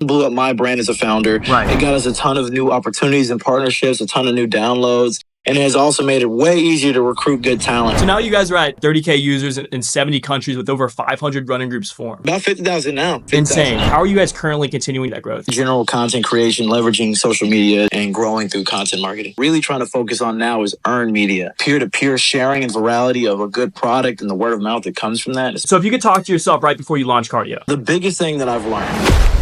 blew up my brand as a founder. Right. It got us a ton of new opportunities and partnerships, a ton of new downloads. And it has also made it way easier to recruit good talent. So now you guys are at 30K users in 70 countries with over 500 running groups formed. About 50,000 now. 50,000. Insane. How are you guys currently continuing that growth? General content creation, leveraging social media, and growing through content marketing. Really trying to focus on now is earned media. Peer-to-peer sharing and virality of a good product and the word of mouth that comes from that. So if you could talk to yourself right before you launch cardio. The biggest thing that I've learned.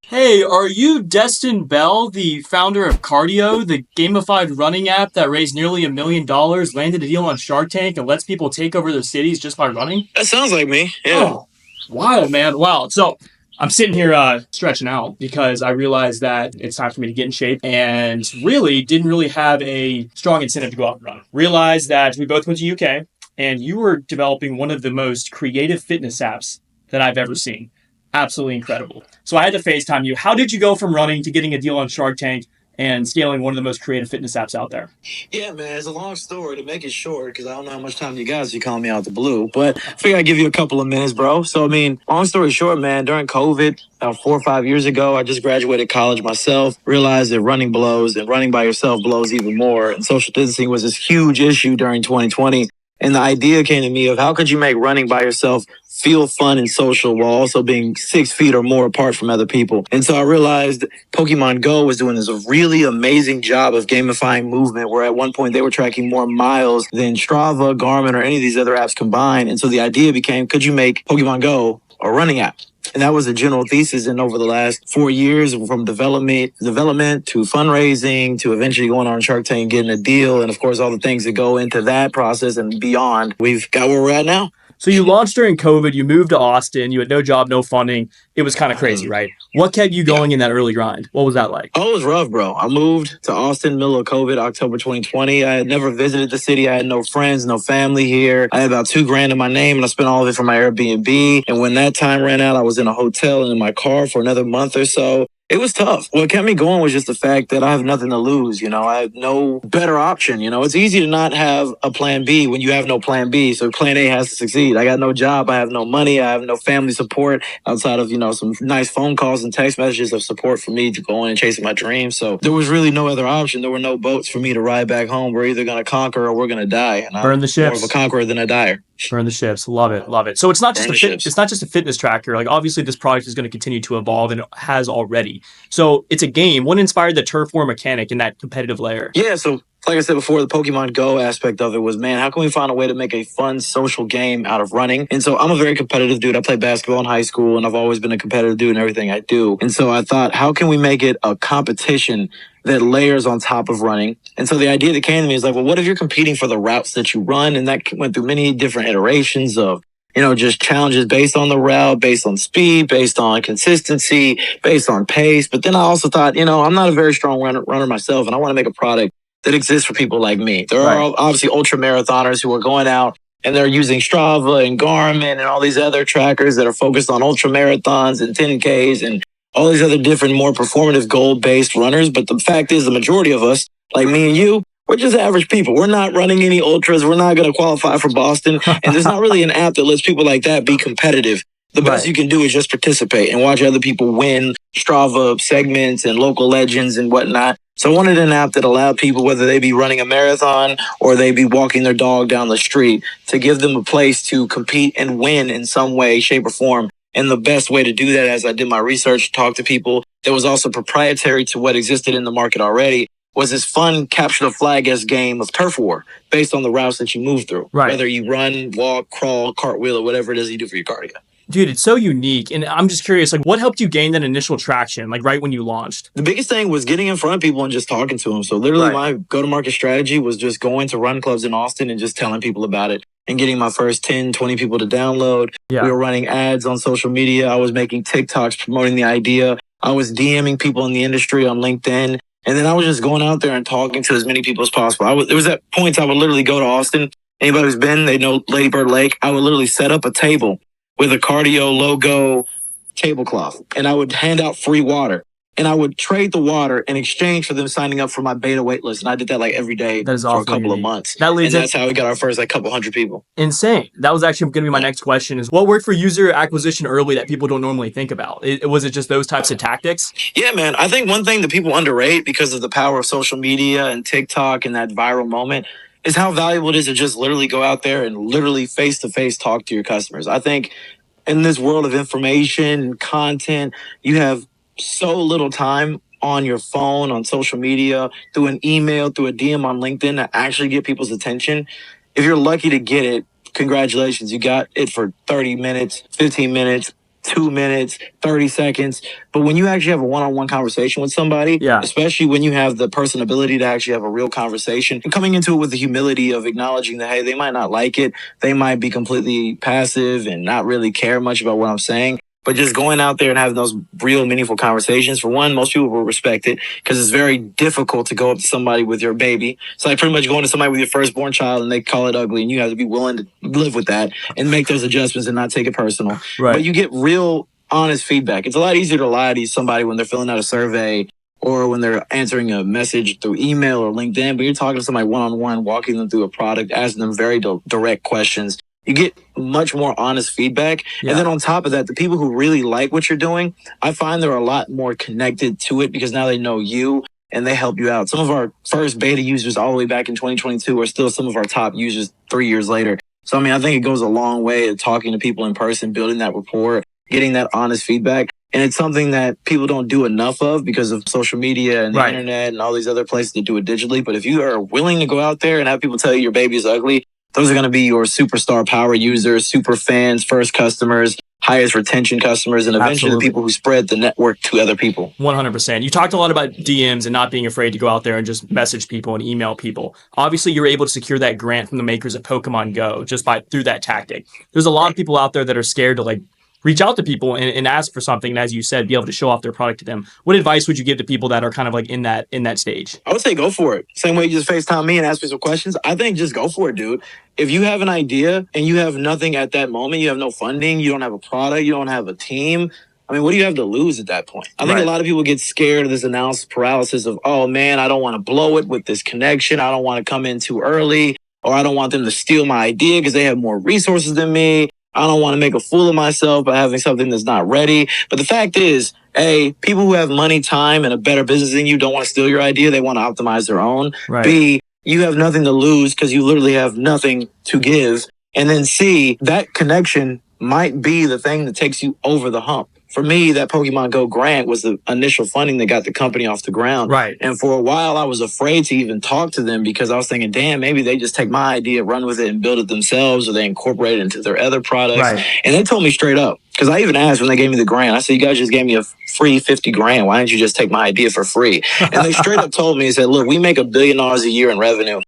Hey, are you Destin Bell, the founder of Cardio, the gamified running app that raised nearly $1 million, landed a deal on Shark Tank, and lets people take over their cities just by running? That sounds like me. Yeah. Oh, wild, man. Wow. So I'm sitting here stretching out because I realized that it's time for me to get in shape and didn't really have a strong incentive to go out and run. Realized that we both went to UK and you were developing one of the most creative fitness apps that I've ever seen. Absolutely incredible. So I had to FaceTime you. How did you go from running to getting a deal on Shark Tank and scaling one of the most creative fitness apps out there? Yeah, man, it's a long story. To make it short, because I don't know how much time you guys are calling me out the blue, but I figure I'd give you a couple of minutes, bro. So, I mean, long story short, man, during COVID, about 4 or 5 years ago, I just graduated college myself, realized that running blows and running by yourself blows even more. And social distancing was this huge issue during 2020. And the idea came to me of how could you make running by yourself feel fun and social while also being 6 feet or more apart from other people. And so I realized Pokemon Go was doing this really amazing job of gamifying movement, where at one point they were tracking more miles than Strava, Garmin, or any of these other apps combined. And so the idea became, could you make Pokemon Go a running app? And that was the general thesis. And over the last 4 years, from development to fundraising to eventually going on Shark Tank, getting a deal, and of course all the things that go into that process and beyond, we've got where we're at now. So you launched during COVID, you moved to Austin, you had no job, no funding. It was kind of crazy, right? What kept you going in that early grind? What was that like? Oh, it was rough, bro. I moved to Austin, middle of COVID, October 2020. I had never visited the city. I had no friends, no family here. I had about $2,000 in my name, and I spent all of it for my Airbnb. And when that time ran out, I was in a hotel and in my car for another month or so. It was tough. What kept me going was just the fact that I have nothing to lose. I have no better option. It's easy to not have a plan B when you have no plan B. So plan A has to succeed. I got no job. I have no money. I have no family support outside of, some nice phone calls and text messages of support for me to go in and chasing my dreams. So there was really no other option. There were no boats for me to ride back home. We're either going to conquer or we're going to die. And Burn the ships. More of a conqueror than a dyer. Burn the ships. Love it. Love it. So it's not just it's not just a fitness tracker. Like, obviously this product is going to continue to evolve, and it has already. So it's a game. What inspired the turf war mechanic in that competitive layer? Yeah. So like I said before, the Pokemon Go aspect of it was, man, how can we find a way to make a fun social game out of running? And so I'm a very competitive dude. I played basketball in high school, and I've always been a competitive dude in everything I do. And so I thought, how can we make it a competition that layers on top of running? And so the idea that came to me is like, well, what if you're competing for the routes that you run? And that went through many different iterations of, just challenges based on the route, based on speed, based on consistency, based on pace. But then I also thought, I'm not a very strong runner myself, and I want to make a product that exists for people like me. There are obviously ultra marathoners who are going out and they're using Strava and Garmin and all these other trackers that are focused on ultra marathons and 10Ks and all these other different, more performative goal-based runners. But the fact is, the majority of us, like me and you, we're just average people. We're not running any ultras. We're not going to qualify for Boston. And there's not really an app that lets people like that be competitive. The best you can do is just participate and watch other people win Strava segments and local legends and whatnot. So I wanted an app that allowed people, whether they be running a marathon or they be walking their dog down the street, to give them a place to compete and win in some way, shape, or form. And the best way to do that, as I did my research, talked to people that was also proprietary to what existed in the market already, was this fun capture the flag-esque game of turf war based on the routes that you move through. Right. Whether you run, walk, crawl, cartwheel, or whatever it is you do for your cardio. Dude, it's so unique. And I'm just curious, like, what helped you gain that initial traction, like right when you launched? The biggest thing was getting in front of people and just talking to them. So literally my go-to-market strategy was just going to run clubs in Austin and just telling people about it and getting my first 10, 20 people to download. Yeah. We were running ads on social media. I was making TikToks promoting the idea. I was DMing people in the industry on LinkedIn. And then I was just going out there and talking to as many people as possible. There was at points I would literally go to Austin. Anybody who's been, they know Lady Bird Lake. I would literally set up a table with a cardio logo tablecloth, and I would hand out free water. and I would trade the water in exchange for them signing up for my beta waitlist. And I did that like every day That is for a awfully couple of unique. months. That leads And that's how we got our first like couple hundred people. insane. That was actually going to be my next question: is what worked for user acquisition early that people don't normally think about? Was it just those types of tactics? Yeah, man. I think one thing that people underrate because of the power of social media and TikTok and that viral moment is how valuable it is to just literally go out there and literally face to face talk to your customers. I think in this world of information and content, you have so little time on your phone, on social media, through an email, through a DM on LinkedIn to actually get people's attention. If you're lucky to get it, congratulations. You got it for 30 minutes, 15 minutes, 2 minutes, 30 seconds. But when you actually have a one-on-one conversation with somebody, especially when you have the personability to actually have a real conversation and coming into it with the humility of acknowledging that, hey, they might not like it. They might be completely passive and not really care much about what I'm saying. But just going out there and having those real meaningful conversations, for one, most people will respect it because it's very difficult to go up to somebody with your baby. It's like pretty much going to somebody with your firstborn child and they call it ugly, and you have to be willing to live with that and make those adjustments and not take it personal. Right. But you get real honest feedback. It's a lot easier to lie to somebody when they're filling out a survey or when they're answering a message through email or LinkedIn, but you're talking to somebody one-on-one, walking them through a product, asking them very direct questions. You get much more honest feedback. And then on top of that, the people who really like what you're doing, I find they're a lot more connected to it because now they know you and they help you out. Some of our first beta users all the way back in 2022 are still some of our top users 3 years later. So, I mean, I think it goes a long way of talking to people in person, building that rapport, getting that honest feedback. And it's something that people don't do enough of because of social media and the internet and all these other places that do it digitally. But if you are willing to go out there and have people tell you your baby is ugly, those are going to be your superstar power users, super fans, first customers, highest retention customers, and eventually the people who spread the network to other people. 100%. You talked a lot about DMs and not being afraid to go out there and just message people and email people. Obviously, you're able to secure that grant from the makers of Pokemon Go just through that tactic. There's a lot of people out there that are scared to reach out to people and ask for something, and as you said, be able to show off their product to them. What advice would you give to people that are kind of in that stage? I would say go for it. Same way you just FaceTime me and ask me some questions. I think just go for it, dude. If you have an idea and you have nothing at that moment, you have no funding, you don't have a product, you don't have a team, I mean, what do you have to lose at that point? I think a lot of people get scared of this analysis paralysis of, oh man, I don't want to blow it with this connection. I don't want to come in too early, or I don't want them to steal my idea because they have more resources than me. I don't want to make a fool of myself by having something that's not ready. But the fact is, A, people who have money, time, and a better business than you don't want to steal your idea. They want to optimize their own. B, you have nothing to lose because you literally have nothing to give. And then C, that connection might be the thing that takes you over the hump. For me, that Pokemon Go grant was the initial funding that got the company off the ground. And for a while, I was afraid to even talk to them because I was thinking, damn, maybe they just take my idea, run with it, and build it themselves, or they incorporate it into their other products. And they told me straight up, because I even asked when they gave me the grant, I said, you guys just gave me a free 50 grand. Why didn't you just take my idea for free? And they straight up told me, they said, look, we make $1 billion a year in revenue.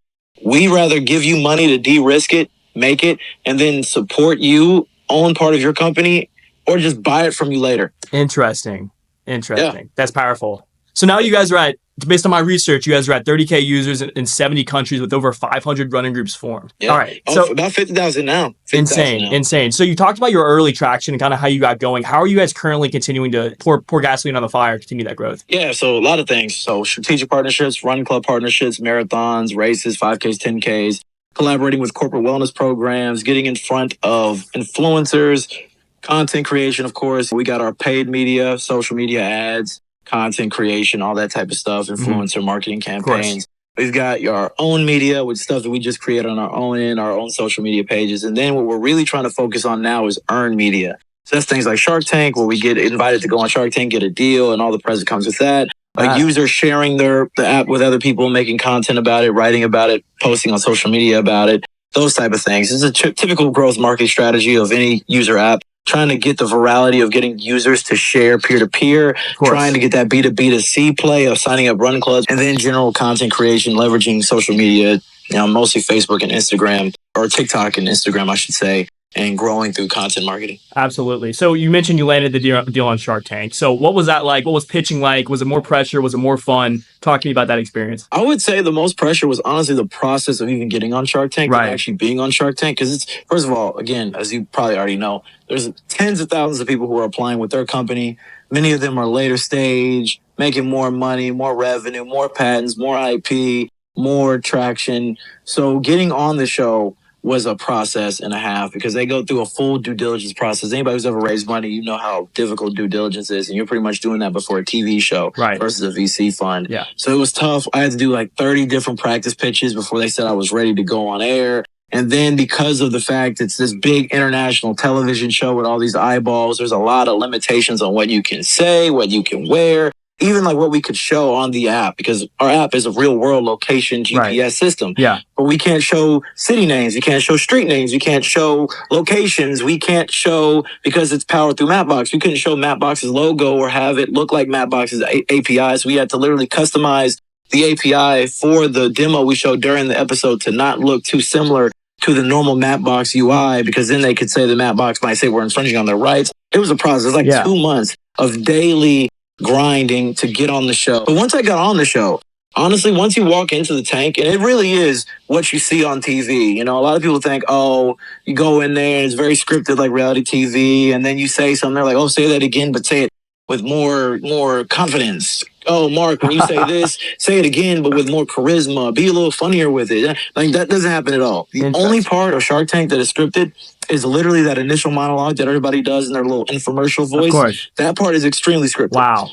We rather give you money to de-risk it, make it, and then support you, own part of your company, or just buy it from you later. Interesting. That's powerful. So now you guys are based on my research, you guys are at 30K users in 70 countries with over 500 running groups formed. Yeah. All right. So about 50,000 now. 50, insane. So you talked about your early traction and kind of how you got going. How are you guys currently continuing to pour gasoline on the fire, continue that growth? Yeah, so a lot of things. So strategic partnerships, run club partnerships, marathons, races, 5Ks, 10Ks, collaborating with corporate wellness programs, getting in front of influencers, content creation, of course. We got our paid media, social media ads, content creation, all that type of stuff, influencer marketing campaigns. We've got our own media with stuff that we just create on our own social media pages. And then what we're really trying to focus on now is earned media. So that's things like Shark Tank, where we get invited to go on Shark Tank, get a deal, and all the press that comes with that. Like users sharing the app with other people, making content about it, writing about it, posting on social media about it, those type of things. This is a typical growth marketing strategy of any user app. Trying to get the virality of getting users to share peer-to-peer, trying to get that B2B to C play of signing up run clubs, and then general content creation, leveraging social media, mostly Facebook and Instagram, or TikTok and Instagram, I should say, and growing through content marketing. Absolutely. So you mentioned you landed the deal on Shark Tank. So what was that like? What was pitching like? Was it more pressure? Was it more fun? Talk to me about that experience. I would say the most pressure was honestly the process of even getting on Shark Tank and actually being on Shark Tank. Because it's, first of all, again, as you probably already know, there's tens of thousands of people who are applying with their company. Many of them are later stage, making more money, more revenue, more patents, more IP, more traction. So getting on the show was a process and a half because they go through a full due diligence process. Anybody who's ever raised money, you know how difficult due diligence is, and you're pretty much doing that before a TV show versus a VC fund. Yeah. So it was tough. I had to do like 30 different practice pitches before they said I was ready to go on air. And then because of the fact it's this big international television show with all these eyeballs, there's a lot of limitations on what you can say, what you can wear, even like what we could show on the app, because our app is a real world location GPS system. Yeah. But we can't show city names. We can't show street names. We can't show locations. We can't show, because it's powered through Mapbox. We couldn't show Mapbox's logo or have it look like Mapbox's API. So we had to literally customize the API for the demo we showed during the episode to not look too similar to the normal Mapbox UI, because then they could say the Mapbox might say we're infringing on their rights. It was a process, like 2 months of daily grinding to get on the show. But once I got on the show, honestly, once you walk into the tank, and it really is what you see on TV. You know, a lot of people think, oh, you go in there and it's very scripted like reality TV, and then you say something, they're like, oh, say that again, but say it with more confidence. Oh, Mark, when you say this, say it again, but with more charisma. Be a little funnier with it. Like, that doesn't happen at all. The only part of Shark Tank that is scripted is literally that initial monologue that everybody does in their little infomercial voice. Of course. That part is extremely scripted. Wow.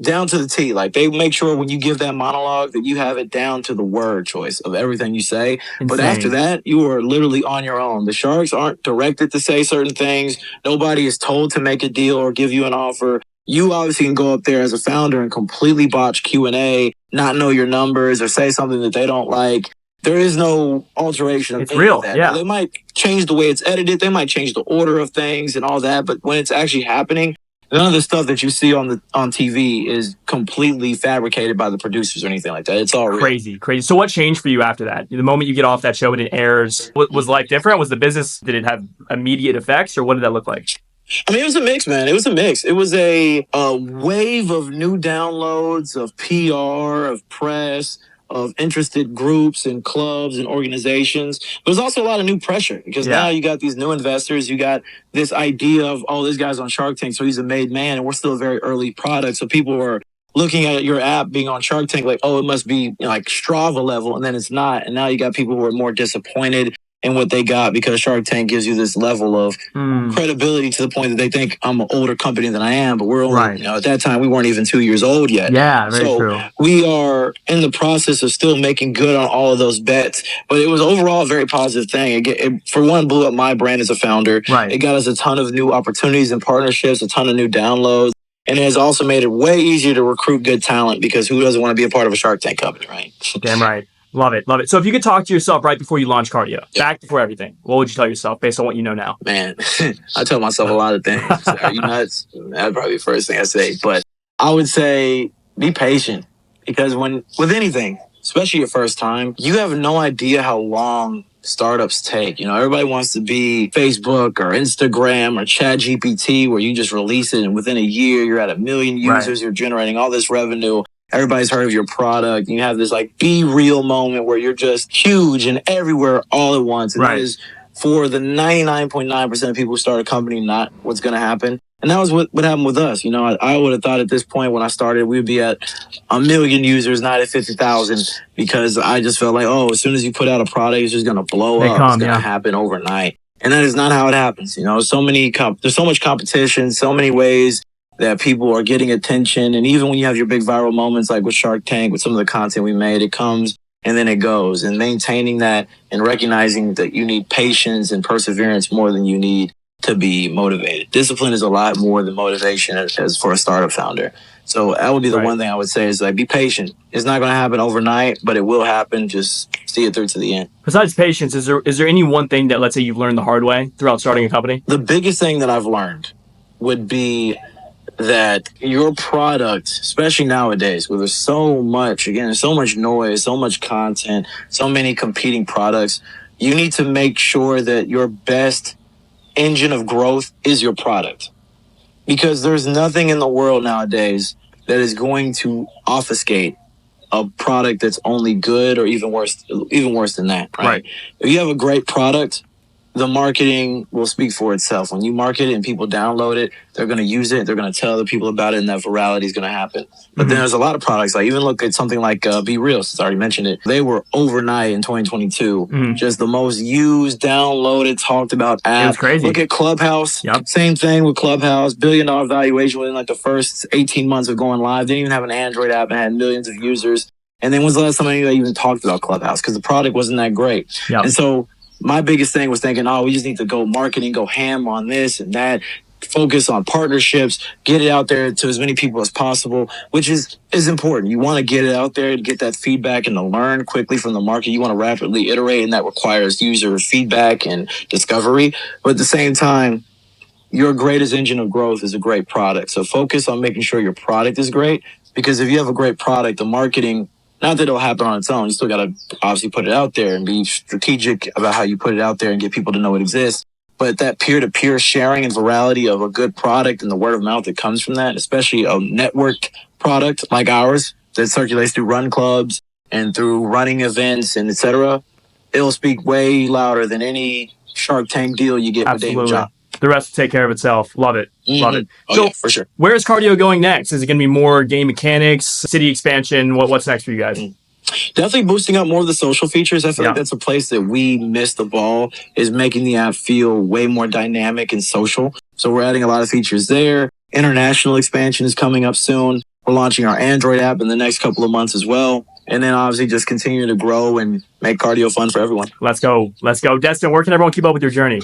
Down to the T. Like, they make sure when you give that monologue that you have it down to the word choice of everything you say. But after that, you are literally on your own. The Sharks aren't directed to say certain things. Nobody is told to make a deal or give you an offer. You obviously can go up there as a founder and completely botch Q&A, not know your numbers, or say something that they don't like. There is no alteration of any of that. Now, they might change the way it's edited. They might change the order of things and all that. But when it's actually happening, none of the stuff that you see on TV is completely fabricated by the producers or anything like that. It's all real. Crazy. So what changed for you after that? The moment you get off that show and it airs, was life different? Was the business, did it have immediate effects, or what did that look like? I mean, it was a mix, man. It was a mix. It was a wave of new downloads, of PR, of press, of interested groups and clubs and organizations. There's also a lot of new pressure because now you got these new investors. You got this idea of, oh, this guy's on Shark Tank, so he's a made man, and we're still a very early product. So people are looking at your app being on Shark Tank like, oh, it must be, you know, like Strava level, and then it's not. And now you got people who are more disappointed in what they got because Shark Tank gives you this level of credibility to the point that they think I'm an older company than I am, but we're only, you know, at that time we weren't even 2 years old yet. Yeah, very true. We are in the process of still making good on all of those bets, but it was overall a very positive thing. It for one, blew up my brand as a founder. It got us a ton of new opportunities and partnerships, a ton of new downloads, and it has also made it way easier to recruit good talent, because who doesn't want to be a part of a Shark Tank company, right? Damn right. Love it. So if you could talk to yourself right before you launch Cardio, back before everything, what would you tell yourself based on what you know now? Man, I tell myself a lot of things. Are you nuts? That'd probably be the first thing I say. But I would say be patient, because with anything, especially your first time, you have no idea how long startups take. You know, everybody wants to be Facebook or Instagram or ChatGPT, where you just release it and within a year you're at 1 million users, you're generating all this revenue. Everybody's heard of your product. You have this like be real moment where you're just huge and everywhere all at once. And that is, for the 99.9% of people who start a company, not what's going to happen. And that was what happened with us. You know, I would have thought at this point when I started, we'd be at 1 million users, not at 50,000, because I just felt like, oh, as soon as you put out a product, it's just going to blow up. It's going to happen overnight. And that is not how it happens. You know, there's so much competition, so many ways that people are getting attention. And even when you have your big viral moments, like with Shark Tank, with some of the content we made, it comes and then it goes. And maintaining that and recognizing that you need patience and perseverance more than you need to be motivated. Discipline is a lot more than motivation as for a startup founder. So that would be the one thing I would say is like, be patient. It's not going to happen overnight, but it will happen. Just see it through to the end. Besides patience, is there any one thing that, let's say, you've learned the hard way throughout starting a company? The biggest thing that I've learned would be that your product, especially nowadays, where there's so much noise, so much content, so many competing products, you need to make sure that your best engine of growth is your product. Because there's nothing in the world nowadays that is going to obfuscate a product that's only good or even worse than that, right? If you have a great product, the marketing will speak for itself. When you market it and people download it, they're going to use it, they're going to tell other people about it, and that virality is going to happen. But then there's a lot of products, like even look at something like Be Real, since I already mentioned it. They were overnight in 2022, just the most used, downloaded, talked about app. It was crazy. Look at Clubhouse. Same thing with Clubhouse. $1 billion valuation within like the first 18 months of going live. Didn't even have an Android app and had millions of users. And then when's the last time anybody even talked about Clubhouse? Because the product wasn't that great. And so my biggest thing was thinking, we just need to go marketing, go ham on this and that, focus on partnerships, get it out there to as many people as possible, which is important. You want to get it out there and get that feedback and to learn quickly from the market. You want to rapidly iterate, and that requires user feedback and discovery. But at the same time, your greatest engine of growth is a great product. So focus on making sure your product is great, because if you have a great product, the marketing, not that it'll happen on its own. You still got to obviously put it out there and be strategic about how you put it out there and get people to know it exists. But that peer-to-peer sharing and virality of a good product and the word of mouth that comes from that, especially a network product like ours that circulates through run clubs and through running events and etc., it'll speak way louder than any Shark Tank deal you get with David John. The rest will take care of itself. Love it. Love it. So, yeah, for sure. Where is cardio going next? Is it going to be more game mechanics, city expansion? What's next for you guys? Definitely boosting up more of the social features. I feel like that's a place that we missed the ball, is making the app feel way more dynamic and social. So we're adding a lot of features there. International expansion is coming up soon. We're launching our Android app in the next couple of months as well. And then obviously just continue to grow and make cardio fun for everyone. Let's go. Let's go. Destin, where can everyone keep up with your journey?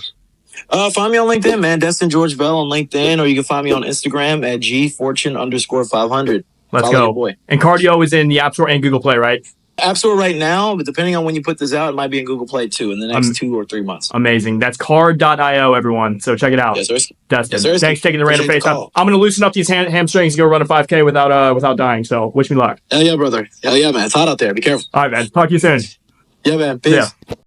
Find me on LinkedIn, man. Destin George Bell on LinkedIn, or you can find me on Instagram at gfortune_500. Let's go. Boy. And cardio is in the App Store and Google Play, right? App Store right now, but depending on when you put this out, it might be in Google Play too in the next 2 or 3 months. Amazing. That's card.io, everyone. So check it out. Yes, sir. Destin, thanks for taking the random FaceTime. I'm going to loosen up these hamstrings and go run a 5K without dying. So wish me luck. Hell yeah, brother. Hell yeah, man. It's hot out there. Be careful. All right, man. Talk to you soon. Yeah, man. Peace. Yeah.